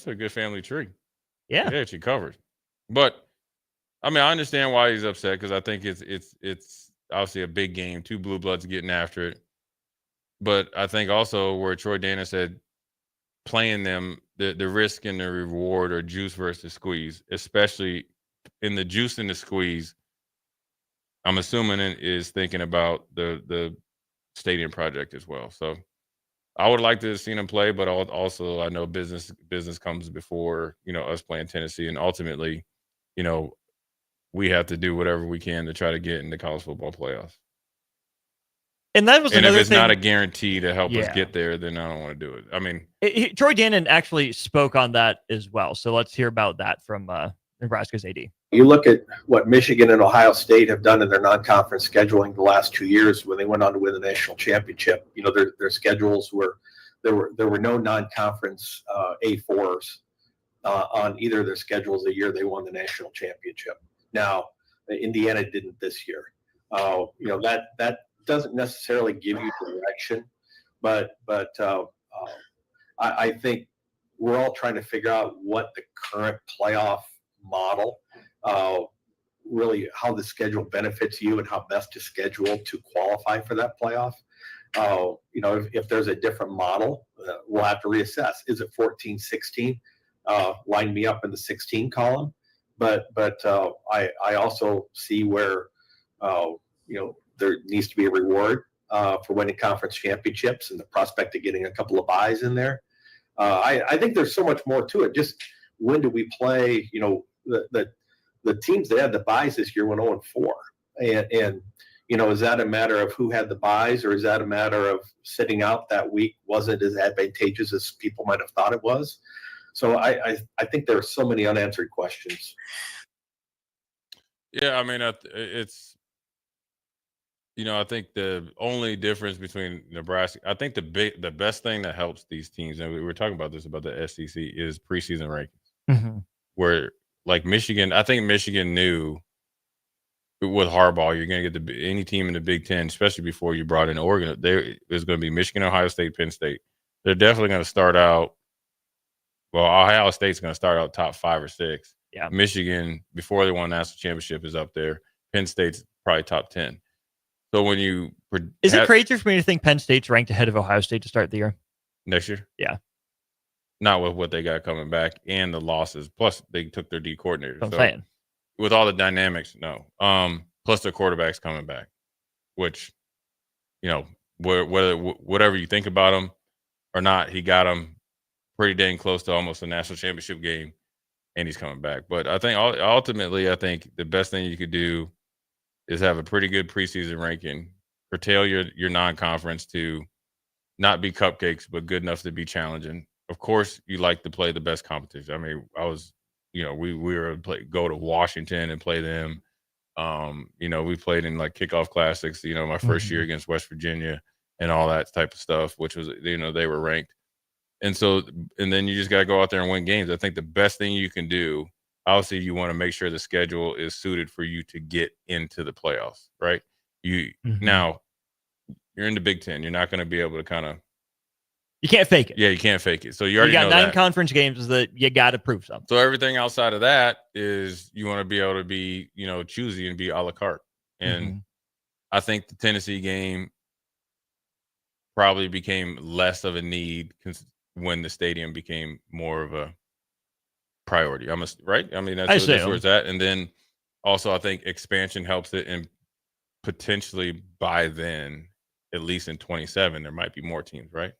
a good family tree. Yeah. They got you covered. But I mean, I understand why he's upset because I think it's obviously a big game, 2 blue bloods getting after it. But I think also where Troy Dana said playing them, the risk and the reward are juice versus squeeze, especially in the juice and the squeeze. I'm assuming it is thinking about the stadium project as well. So I would like to have seen him play, but also I know business comes before, us playing Tennessee. And ultimately, we have to do whatever we can to try to get in the college football playoffs. And that was another if it's thing, not a guarantee to help us Yeah. get there, then I don't want to do it. I mean, Troy Dannon actually spoke on that as well. So let's hear about that from Nebraska's AD. You look at what Michigan and Ohio State have done in their non-conference scheduling the last 2 years when they went on to win the national championship. Their schedules were there were no non-conference A4s on either of their schedules the year they won the national championship. Now, Indiana didn't this year. That doesn't necessarily give you direction, but I think we're all trying to figure out what the current playoff model, really how the schedule benefits you and how best to schedule to qualify for that playoff. If there's a different model, we'll have to reassess. Is it 14-16? Line me up in the 16 column. But I also see where there needs to be a reward for winning conference championships and the prospect of getting a couple of buys in there. I think there's so much more to it. Just when do we play? The teams that had the buys this year went 0-4, and is that a matter of who had the buys, or is that a matter of sitting out that week wasn't as advantageous as people might have thought it was? So I think there are so many unanswered questions. Yeah, I mean, it's I think the only difference between Nebraska, I think the best thing that helps these teams, and we were talking about this about the SEC, is preseason rankings. Where like Michigan, I think Michigan knew with Harbaugh, you're going to get any team in the Big Ten, especially before you brought in Oregon. There's going to be Michigan, Ohio State, Penn State. They're definitely going to start out. Well, Ohio State's going to start out top 5 or 6. Yeah. Michigan, before they won a national championship, is up there. Penn State's probably top 10. So when you is it crazy for me to think Penn State's ranked ahead of Ohio State to start the year next year? Yeah. Not with what they got coming back and the losses. Plus, they took their D coordinator. I'm saying. With all the dynamics, no. Plus, their quarterback's coming back, which, whatever you think about him or not, he got him pretty dang close to almost a national championship game, and he's coming back. But I think ultimately, the best thing you could do is have a pretty good preseason ranking, curtail your non-conference to not be cupcakes, but good enough to be challenging. Of course, you like to play the best competition. I mean, we were go to Washington and play them. We played in like kickoff classics, my first year against West Virginia and all that type of stuff, which was, they were ranked. And then you just got to go out there and win games. I think the best thing you can do, obviously, you want to make sure the schedule is suited for you to get into the playoffs, right? Now, you're in the Big Ten. You're not going to be able to kind of. You can't fake it. Yeah, you can't fake it. So you already got know 9 conference games that you got to prove something. So everything outside of that is you want to be able to be, choosy and be a la carte. And I think the Tennessee game probably became less of a need when the stadium became more of a priority. Right? I mean, that's where it's at. And then also I think expansion helps it, and potentially by then, at least in 27, there might be more teams, right?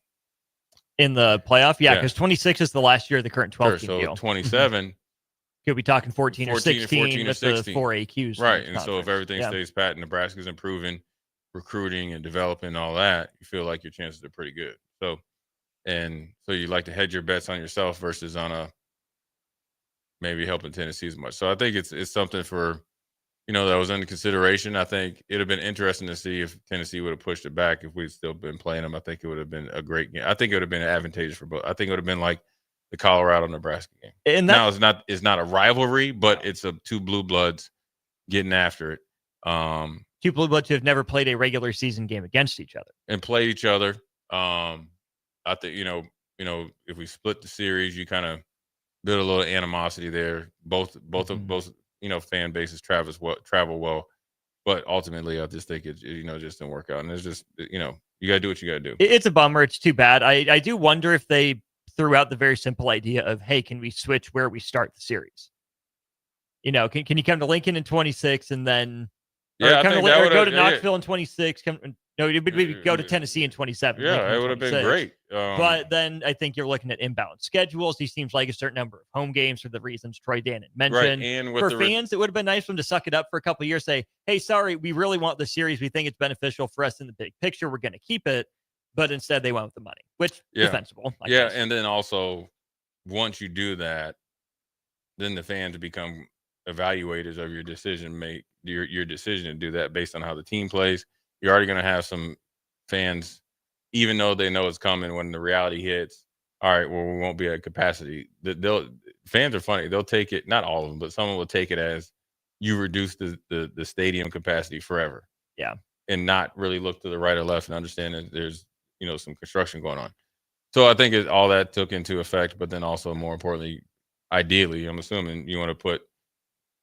In the playoff? Yeah, because 26 is the last year of the current 12 team deal. 27 could be talking 14 or 16 with 16. the 4 AQs. Right. And so if everything stays pat and Nebraska's improving, recruiting and developing and all that, you feel like your chances are pretty good. So you like to hedge your bets on yourself versus on maybe helping Tennessee as much. So I think it's something for, that was under consideration. I think it would have been interesting to see if Tennessee would have pushed it back if we'd still been playing them. I think it would have been a great game. I think it would have been advantageous for both. I think it would have been like the Colorado-Nebraska game. And now it's not a rivalry, but it's two blue bloods getting after it. 2 blue bloods who have never played a regular season game against each other. And played each other. I think, if we split the series, you kind of build a little animosity there. Both fan bases travel well, but ultimately I just think it just didn't work out. And it's just, you got to do what you got to do. It's a bummer. It's too bad. I do wonder if they threw out the very simple idea of, hey, can we switch where we start the series? Can you come to Lincoln in 26 and then go to Knoxville in 26? Maybe go to Tennessee in 27. Yeah, it would have been great. But then I think you're looking at inbound schedules. He seems like a certain number of home games for the reasons Troy Dannon mentioned. Right. And for fans, it would have been nice for them to suck it up for a couple of years. Say, hey, sorry, we really want the series. We think it's beneficial for us in the big picture. We're going to keep it. But instead, they went with the money, which is defensible. I guess. And then also, once you do that, then the fans become evaluators of your decision. Your decision to do that based on how the team plays. You're already going to have some fans, even though they know it's coming when the reality hits. All right, well, we won't be at capacity. Fans are funny. They'll take it, not all of them, but some will take it as you reduce the stadium capacity forever. Yeah. And not really look to the right or left and understand that there's, some construction going on. So I think all that took into effect, but then also more importantly, ideally, I'm assuming you want to put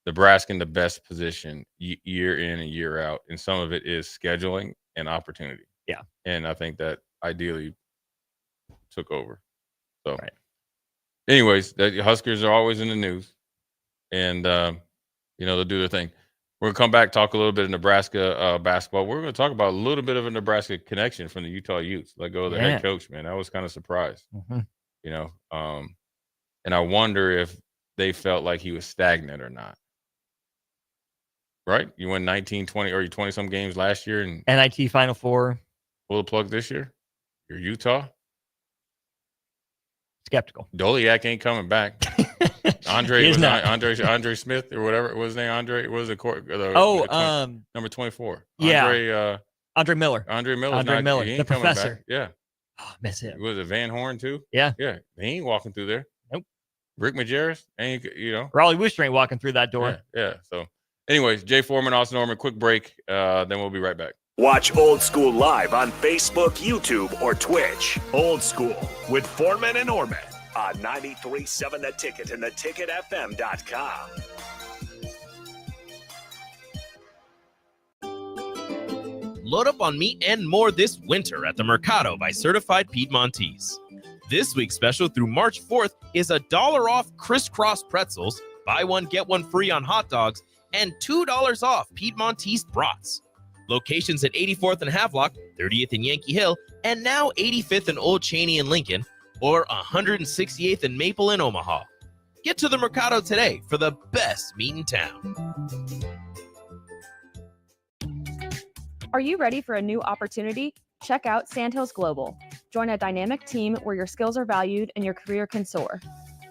Nebraska in the best position year in and year out. And some of it is scheduling and opportunity. Yeah. And I think that ideally took over. So anyways, the Huskers are always in the news and, they'll do their thing. We're going to come back, talk a little bit of Nebraska basketball. We're going to talk about a little bit of a Nebraska connection from the Utah Utes. Let go of the head coach, man. I was kind of surprised, and I wonder if they felt like he was stagnant or not. Right? You won 19, 20, or 20-some games last year. And NIT Final Four. Pull the plug this year? You're Utah? skeptical. Doliak ain't coming back. Andre Smith or whatever was his name. Andre was number 24. Yeah. Andre Miller. Andre Miller. He ain't the coming professor. back. Yeah. Oh, miss him. Was it Van Horn too? Yeah. Yeah. He ain't walking through there. Nope. Rick Majerus ain't. Raleigh Wooster ain't walking through that door. Yeah. So, anyways, Jay Foreman, Austin Oerman. Quick break. Then we'll be right back. Watch Old School live on Facebook, YouTube, or Twitch. Old School with Foreman and Oerman on 93.7 The Ticket and theticketfm.com. Load up on meat and more this winter at the Mercado by Certified Piedmontese. This week's special through March 4th is $1 off crisscross pretzels, buy one, get one free on hot dogs, and $2 off Piedmontese brats. Locations at 84th and Havelock, 30th and Yankee Hill, and now 85th and Old Cheney and Lincoln, or 168th and Maple in Omaha. Get to the Mercado today for the best meat in town. Are you ready for a new opportunity? Check out Sandhills Global. Join a dynamic team where your skills are valued and your career can soar.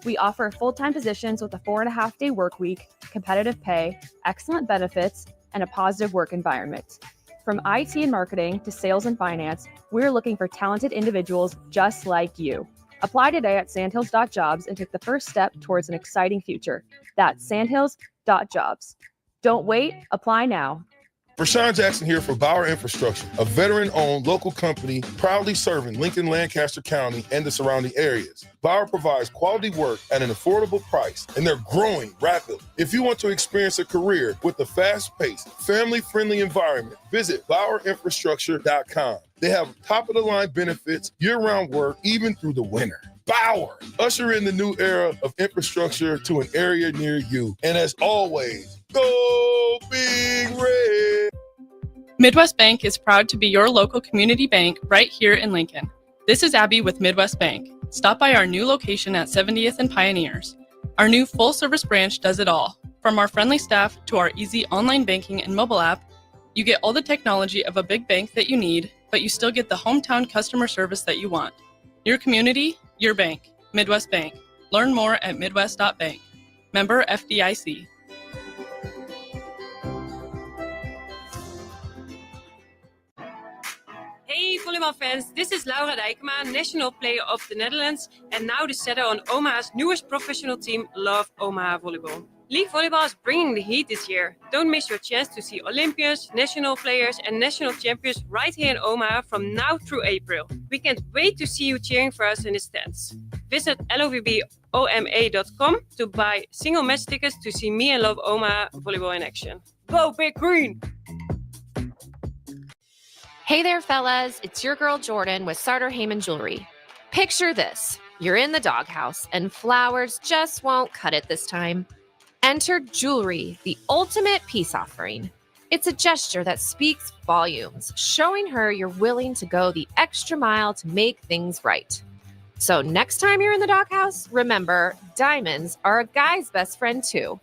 We offer full-time positions with a 4.5-day work week, competitive pay, excellent benefits, and a positive work environment. From IT and marketing to sales and finance, we're looking for talented individuals just like you. Apply today at sandhills.jobs and take the first step towards an exciting future. That's sandhills.jobs. Don't wait, apply now. Rashawn Jackson here for Bauer Infrastructure, a veteran-owned local company proudly serving Lincoln, Lancaster County, and the surrounding areas. Bauer provides quality work at an affordable price, and they're growing rapidly. If you want to experience a career with a fast-paced, family-friendly environment, visit BauerInfrastructure.com. They have top-of-the-line benefits, year-round work, even through the winter. Bauer, usher in the new era of infrastructure to an area near you. And as always, go Big Red! Midwest Bank is proud to be your local community bank right here in Lincoln. This is Abby with Midwest Bank. Stop by our new location at 70th and Pioneers. Our new full-service branch does it all. From our friendly staff to our easy online banking and mobile app, you get all the technology of a big bank that you need, but you still get the hometown customer service that you want. Your community, your bank. Midwest Bank. Learn more at midwest.bank. Member FDIC. Hey volleyball fans, this is Laura Dijkema, national player of the Netherlands and now the setter on Omaha's newest professional team, Love Omaha Volleyball. League volleyball is bringing the heat this year. Don't miss your chance to see Olympians, national players and national champions right here in Omaha from now through April. We can't wait to see you cheering for us in the stands. Visit lovboma.com to buy single match tickets to see me and Love Omaha Volleyball in action. Go Big Green! Hey there, fellas. It's your girl Jordan with Sartor Heyman Jewelry. Picture this. You're in the doghouse and flowers just won't cut it this time. Enter jewelry, the ultimate peace offering. It's a gesture that speaks volumes, showing her you're willing to go the extra mile to make things right. So next time you're in the doghouse, remember, diamonds are a guy's best friend too.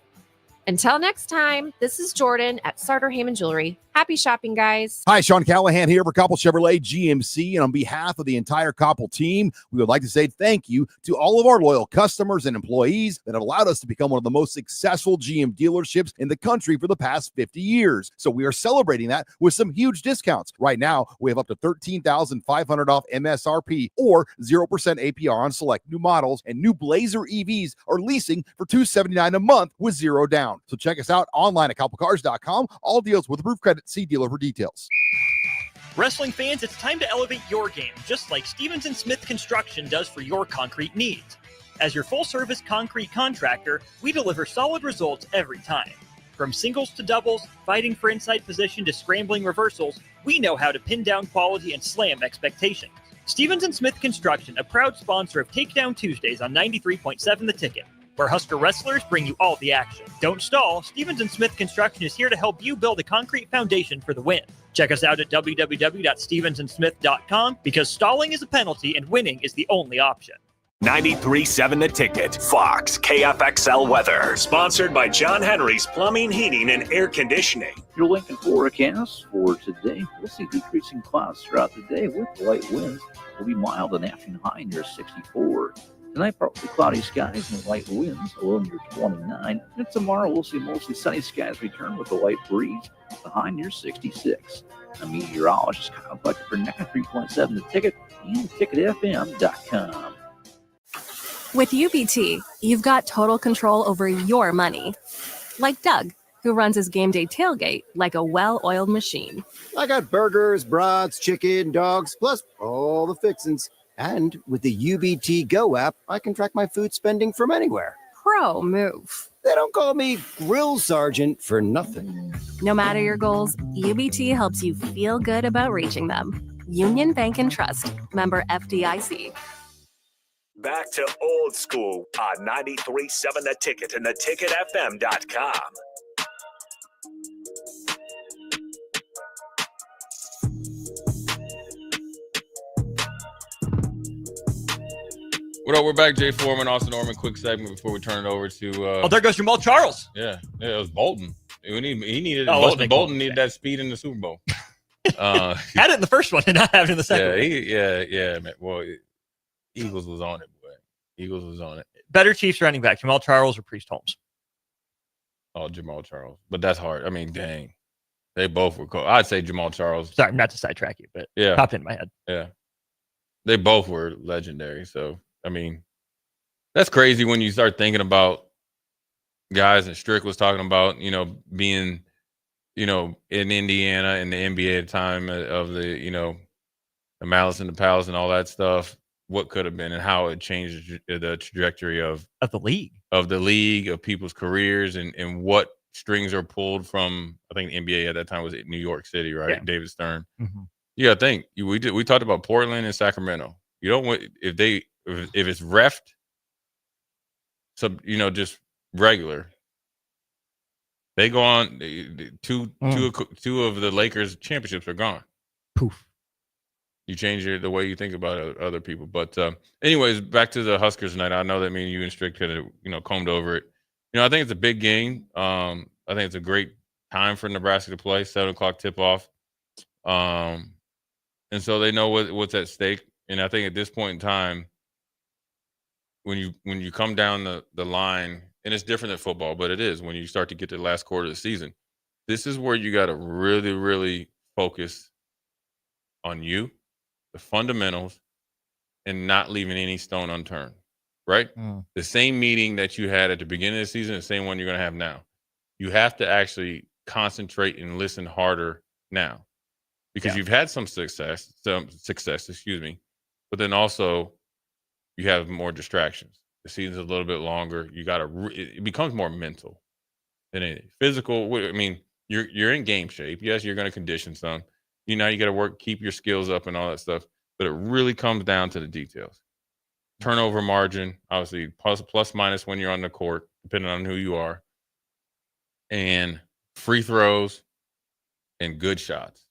Until next time, this is Jordan at Sartor Heyman Jewelry. Happy shopping, guys. Hi, Sean Callahan here for Koppel Chevrolet GMC. And on behalf of the entire Koppel team, we would like to say thank you to all of our loyal customers and employees that have allowed us to become one of the most successful GM dealerships in the country for the past 50 years. So we are celebrating that with some huge discounts. Right now, we have up to $13,500 off MSRP or 0% APR on select new models, and new Blazer EVs are leasing for $279 a month with zero down. So check us out online at koppelcars.com. All deals with approved credit. See dealer for details. Wrestling fans, it's time to elevate your game, just like Stevens & Smith Construction does for your concrete needs. As your full-service concrete contractor, we deliver solid results every time. From singles to doubles, fighting for inside position to scrambling reversals, we know how to pin down quality and slam expectations. Stevens & Smith Construction, a proud sponsor of Takedown Tuesdays on 93.7 The Ticket, where Husker wrestlers bring you all the action. Don't stall. Stevens & Smith Construction is here to help you build a concrete foundation for the win. Check us out at www.stevensandsmith.com because stalling is a penalty and winning is the only option. 93.7 The Ticket, Fox, KFXL weather. Sponsored by John Henry's Plumbing, Heating, and Air Conditioning. Your Lincoln forecast for today, we'll see decreasing clouds throughout the day with light winds. Will be mild and afternoon high near 64. Tonight, partly cloudy skies and light winds, a low near 29. And tomorrow, we'll see mostly sunny skies return with a light breeze, the high near 66. A meteorologist Kyle Bucket for 93.7 The Ticket and theticketfm.com. With UBT, you've got total control over your money. Like Doug, who runs his game day tailgate like a well-oiled machine. I got burgers, brats, chicken, dogs, plus all the fixins. And with the UBT Go app, I can track my food spending from anywhere. Pro move. They don't call me Grill Sergeant for nothing. No matter your goals, UBT helps you feel good about reaching them. Union Bank and Trust. Member FDIC. Back to old school on 93.7 The Ticket and theticketfm.com. What up? We're back. Jay Foreman, Austin Oerman. Quick segment before we turn it over to. Oh, there goes Jamal Charles. Yeah, it was Bolton. He needed Bolton. Bolton needed that speed in the Super Bowl. Had it in the first one, and not have it in the second. Yeah, man. Well, Eagles was on it, boy. Eagles was on it. Better Chiefs running back, Jamal Charles or Priest Holmes? Oh, Jamal Charles, but that's hard. I mean, dang, they both were cool. I'd say Jamal Charles. Sorry, not to sidetrack you, but yeah, popped into my head. Yeah, they both were legendary. So. I mean, that's crazy when you start thinking about guys, and Strick was talking about, being, in Indiana in the NBA at the time of the, the Malice in the Palace and all that stuff, what could have been and how it changed the trajectory of the league, of people's careers and what strings are pulled from. I think the NBA at that time was in New York City, right? Yeah. David Stern. Mm-hmm. Yeah, I think we talked about Portland and Sacramento. You don't want if it's refed, just regular. They go on. Two of the Lakers championships are gone. Poof. You change the way you think about other people. But anyways, back to the Huskers tonight. I know that me and you and Strick could have combed over it. I think it's a big game. I think it's a great time for Nebraska to play. 7:00 tip off. And so they know what's at stake. And I think at this point in time, when you come down the line, and it's different than football, but it is when you start to get to the last quarter of the season, this is where you got to really, really focus on you, the fundamentals, and not leaving any stone unturned, right? The same meeting that you had at the beginning of the season, the same one you're going to have now. You have to actually concentrate and listen harder now because you've had some success, but then also you have more distractions. The season's a little bit longer. You got to. It becomes more mental than anything. Physical. I mean, you're in game shape. Yes, you're going to condition some. You got to keep your skills up and all that stuff. But it really comes down to the details. Turnover margin, obviously, plus minus when you're on the court, depending on who you are, and free throws and good shots.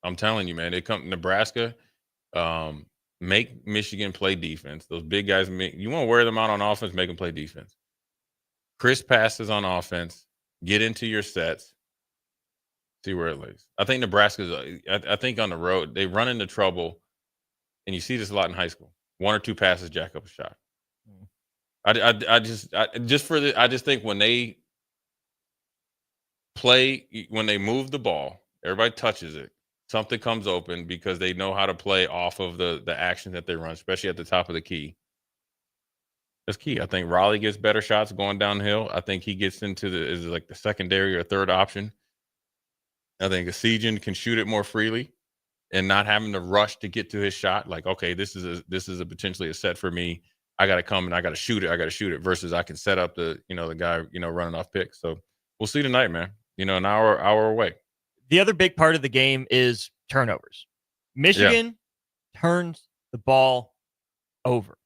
I'm telling you, man. They come Nebraska. Make Michigan play defense. Those big guys, you want to wear them out on offense, make them play defense. Crisp passes on offense. Get into your sets. See where it lays. I think Nebraska's, I think on the road, they run into trouble, and you see this a lot in high school. One or two passes, jack up a shot. I just think when they play, when they move the ball, everybody touches it. Something comes open because they know how to play off of the action that they run, especially at the top of the key. That's key. I think Raleigh gets better shots going downhill. I think he gets into the secondary or third option. I think Esigian can shoot it more freely and not having to rush to get to his shot. Like, okay, this is a potentially a set for me. I got to come and I got to shoot it. Versus I can set up the guy running off picks. So we'll see tonight, man. An hour away. The other big part of the game is turnovers. Michigan turns the ball over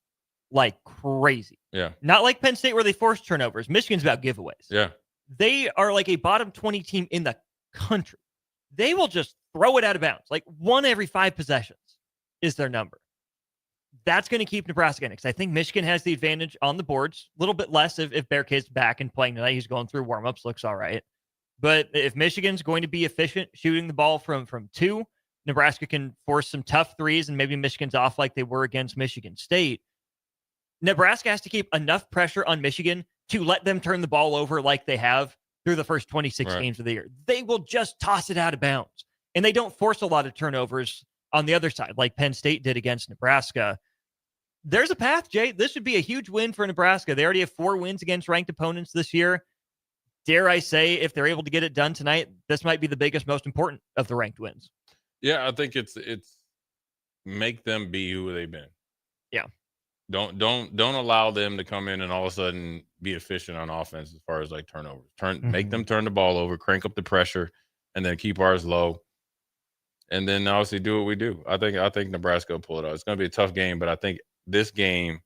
like crazy. Yeah. Not like Penn State where they force turnovers. Michigan's about giveaways. Yeah. They are like a bottom 20 team in the country. They will just throw it out of bounds. Like 1 every 5 possessions is their number. That's going to keep Nebraska in it because I think Michigan has the advantage on the boards. A little bit less if Bearcat's back and playing tonight. He's going through warmups. Looks all right. But if Michigan's going to be efficient shooting the ball from 2, Nebraska can force some tough threes, and maybe Michigan's off like they were against Michigan State. Nebraska has to keep enough pressure on Michigan to let them turn the ball over like they have through the first 26 games of the year. They will just toss it out of bounds. And they don't force a lot of turnovers on the other side, like Penn State did against Nebraska. There's a path, Jay. This would be a huge win for Nebraska. They already have 4 wins against ranked opponents this year. Dare I say, if they're able to get it done tonight, this might be the biggest, most important of the ranked wins. Yeah, I think it's make them be who they've been. Yeah. Don't allow them to come in and all of a sudden be efficient on offense as far as like turnovers. Make them turn the ball over, crank up the pressure, and then keep ours low. And then obviously do what we do. I think Nebraska will pull it out. It's going to be a tough game, but I think this game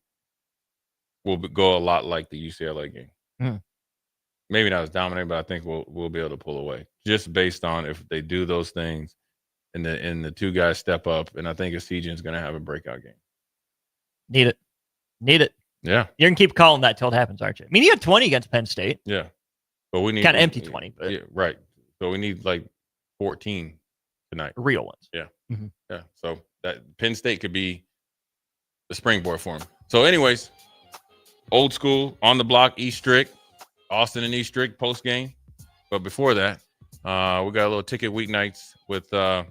will go a lot like the UCLA game. Maybe not as dominating, but I think we'll be able to pull away just based on if they do those things and the 2 guys step up. And I think Esigen's going to have a breakout game. Need it. Yeah. You're going to keep calling that till it happens, aren't you? I mean, you had 20 against Penn State. Yeah. But we need kind of empty 20. But yeah, right. So we need like 14 tonight. Real ones. Yeah. Yeah. So that Penn State could be the springboard for them. So anyways, old school, on the block, East Strict, Austin and East Strict post game. But before that, we got a little ticket weeknights with Tom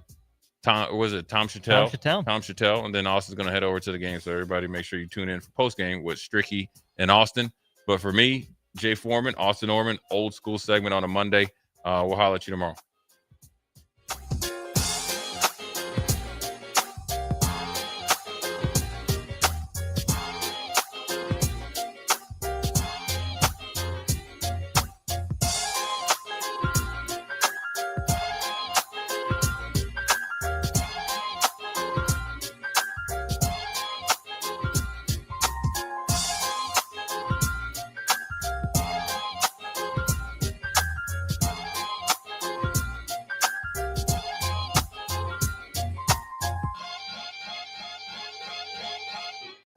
Chattel? Tom Chattel. And then Austin's going to head over to the game. So everybody make sure you tune in for post game with Stricky and Austin. But for me, Jay Foreman, Austin Oerman, old school segment on a Monday. We'll holler at you tomorrow.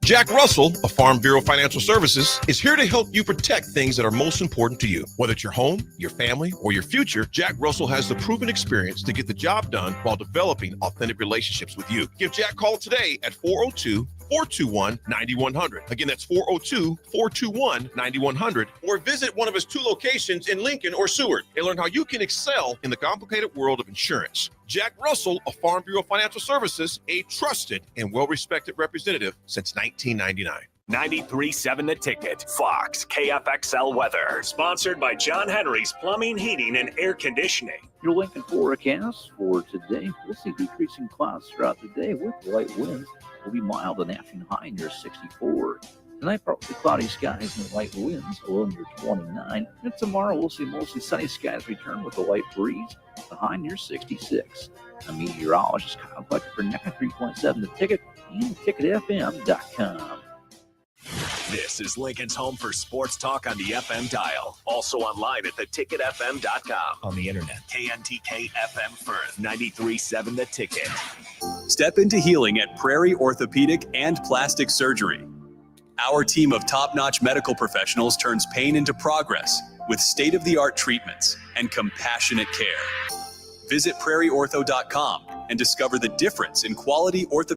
Jack Russell of Farm Bureau Financial Services is here to help you protect things that are most important to you. Whether it's your home, your family, or your future, Jack Russell has the proven experience to get the job done while developing authentic relationships with you. Give Jack a call today at 402-421-9100. Again, that's 402-421-9100. Or visit one of his 2 locations in Lincoln or Seward and learn how you can excel in the complicated world of insurance. Jack Russell of Farm Bureau Financial Services, a trusted and well-respected representative since 1999. 93.7 The Ticket, Fox, KFXL weather. Sponsored by John Henry's Plumbing, Heating, and Air Conditioning. Your Lincoln forecast for today, we'll see decreasing clouds throughout the day with light winds. Will be mild and afternoon high near 64. Tonight, partly cloudy skies and light winds, a low near 29. And tomorrow, we'll see mostly sunny skies return with a light breeze, the high near 66. A meteorologist Kyle Fletcher for 93.7 The Ticket and ticketfm.com. This is Lincoln's home for sports talk on the FM dial. Also online at theticketfm.com. On the internet, KNTK FM Firth, 93.7 The Ticket. Step into healing at Prairie Orthopedic and Plastic Surgery. Our team of top-notch medical professionals turns pain into progress with state-of-the-art treatments and compassionate care. Visit prairieortho.com and discover the difference in quality orthopedic